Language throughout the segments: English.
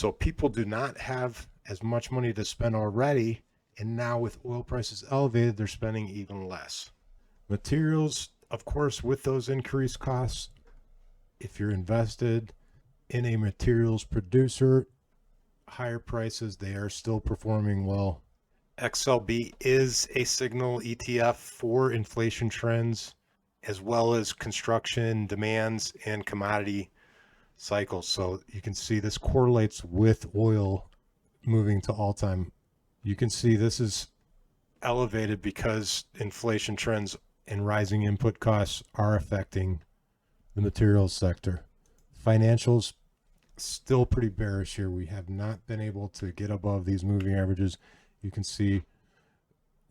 So people do not have as much money to spend already. And now with oil prices elevated, they're spending even less. Materials, of course, with those increased costs, if you're invested in a materials producer, higher prices, they are still performing well. XLB is a signal ETF for inflation trends, as well as construction demands and commodity cycles. So you can see this correlates with oil moving to all-time. You can see this is elevated because inflation trends and rising input costs are affecting the materials sector. Financials still pretty bearish here. We have not been able to get above these moving averages. You can see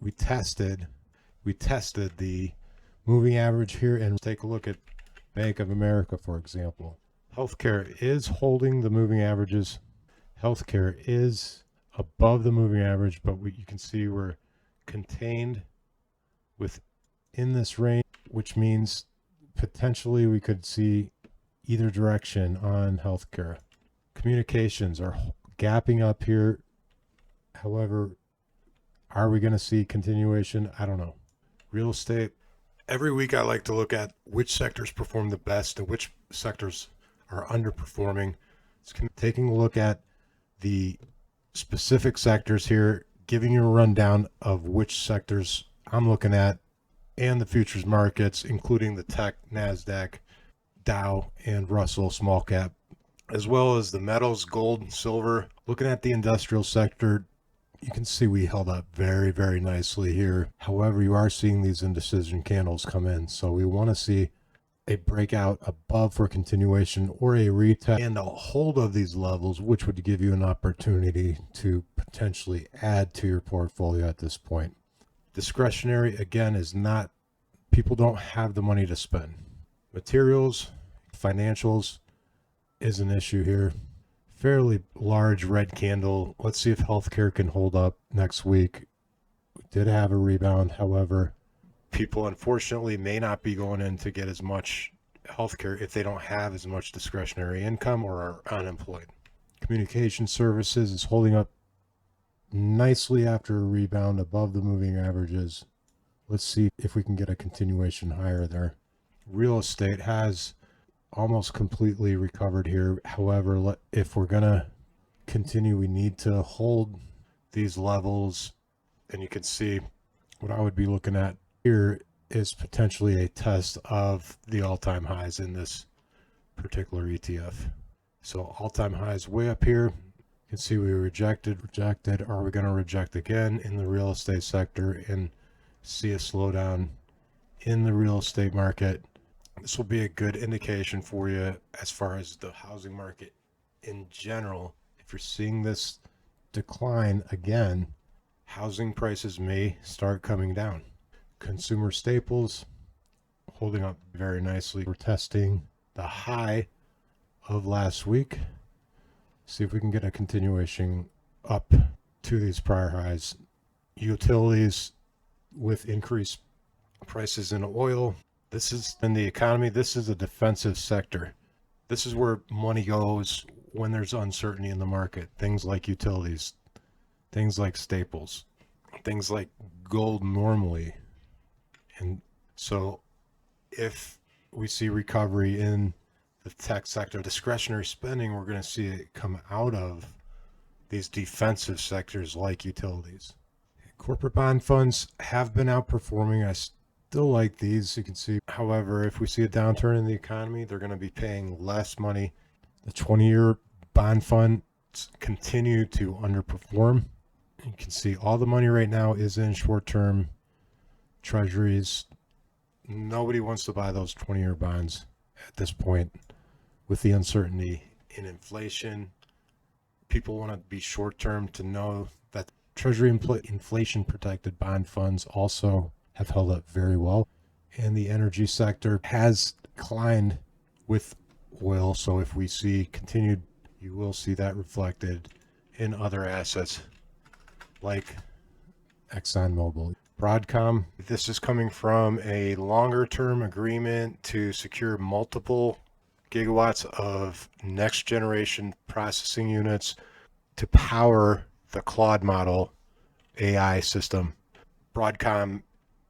we tested the moving average here, and take a look at Bank of America, for example. Healthcare is holding the moving averages. Healthcare is above the moving average, but you can see we're contained within this range, which means potentially we could see either direction on healthcare. Communications are gapping up here. However, are we going to see continuation? I don't know. Real estate. Every week I like to look at which sectors perform the best and which sectors are underperforming. It's taking a look at the specific sectors here, giving you a rundown of which sectors I'm looking at and the futures markets, including the tech, NASDAQ, Dow, and Russell small cap, as well as the metals, gold, and silver. Looking at the industrial sector, you can see we held up very, very nicely here. However, you are seeing these indecision candles come in. So we want to see a breakout above for continuation or a retest and a hold of these levels, which would give you an opportunity to potentially add to your portfolio at this point. Discretionary, again, is not, people don't have the money to spend. Materials, financials is an issue here. Fairly large red candle. Let's see if healthcare can hold up next week. We did have a rebound. However, people unfortunately may not be going in to get as much healthcare if they don't have as much discretionary income or are unemployed. Communication services is holding up nicely after a rebound above the moving averages. Let's see if we can get a continuation higher there. Real estate has almost completely recovered here. However, if we're going to continue, we need to hold these levels. And you can see what I would be looking at here is potentially a test of the all-time highs in this particular ETF. So all-time highs way up here. You can see we rejected. Are we going to reject again in the real estate sector and see a slowdown in the real estate market? This will be a good indication for you as far as the housing market in general. If you're seeing this decline again, housing prices may start coming down. Consumer staples holding up very nicely. We're testing the high of last week. See if we can get a continuation up to these prior highs. Utilities with increased prices in oil. This is in the economy. This is a defensive sector. This is where money goes when there's uncertainty in the market. Things like utilities, things like staples, things like gold normally. And so if we see recovery in the tech sector, discretionary spending, we're going to see it come out of these defensive sectors like utilities. Corporate bond funds have been outperforming. I still like these, you can see. However, if we see a downturn in the economy, they're going to be paying less money. The 20-year bond funds continue to underperform. You can see all the money right now is in short-term treasuries. Nobody wants to buy those 20-year bonds at this point with the uncertainty in inflation. People want to be short-term to know that treasury inflation protected bond funds also have held up very well. And the energy sector has declined with oil. So if we see continued, you will see that reflected in other assets like ExxonMobil. Broadcom, this is coming from a longer term agreement to secure multiple gigawatts of next generation processing units to power the Claude model AI system. Broadcom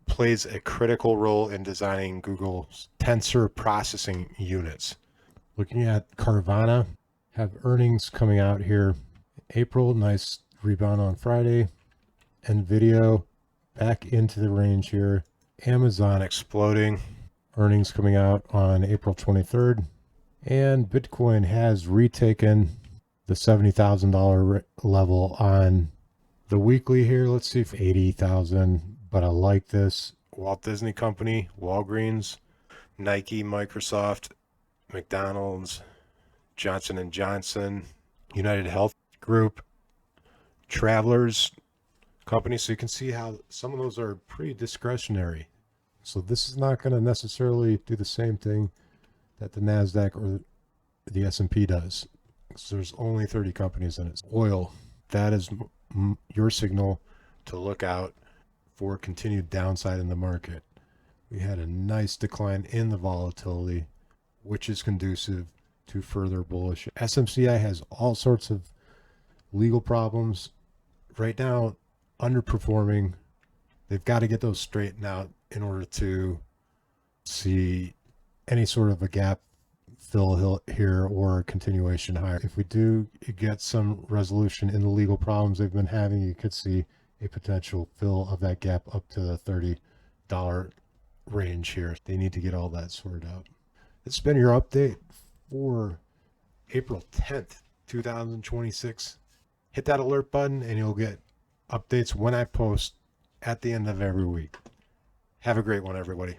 plays a critical role in designing Google's tensor processing units. Looking at Carvana, have earnings coming out here. April, nice rebound on Friday. NVIDIA back into the range here. Amazon exploding. Earnings coming out on April 23rd. And Bitcoin has retaken the $70,000 level on the weekly here. Let's see if 80,000, but I like this. Walt Disney Company, Walgreens, Nike, Microsoft, McDonald's, Johnson & Johnson, United Health Group, Travelers Company. So you can see how some of those are pretty discretionary. So this is not going to necessarily do the same thing that the NASDAQ or the S&P does. So there's only 30 companies in it. Oil, that is your signal to look out for continued downside in the market. We had a nice decline in the volatility, which is conducive to further bullish. SMCI has all sorts of legal problems. Right now, underperforming. They've got to get those straightened out in order to see any sort of a gap fill here or a continuation higher. If we do get some resolution in the legal problems they've been having, you could see a potential fill of that gap up to the $30 range here. They need to get all that sorted out. This has been your update for April 10th, 2026. Hit that alert button and you'll get updates when I post at the end of every week. Have a great one, everybody.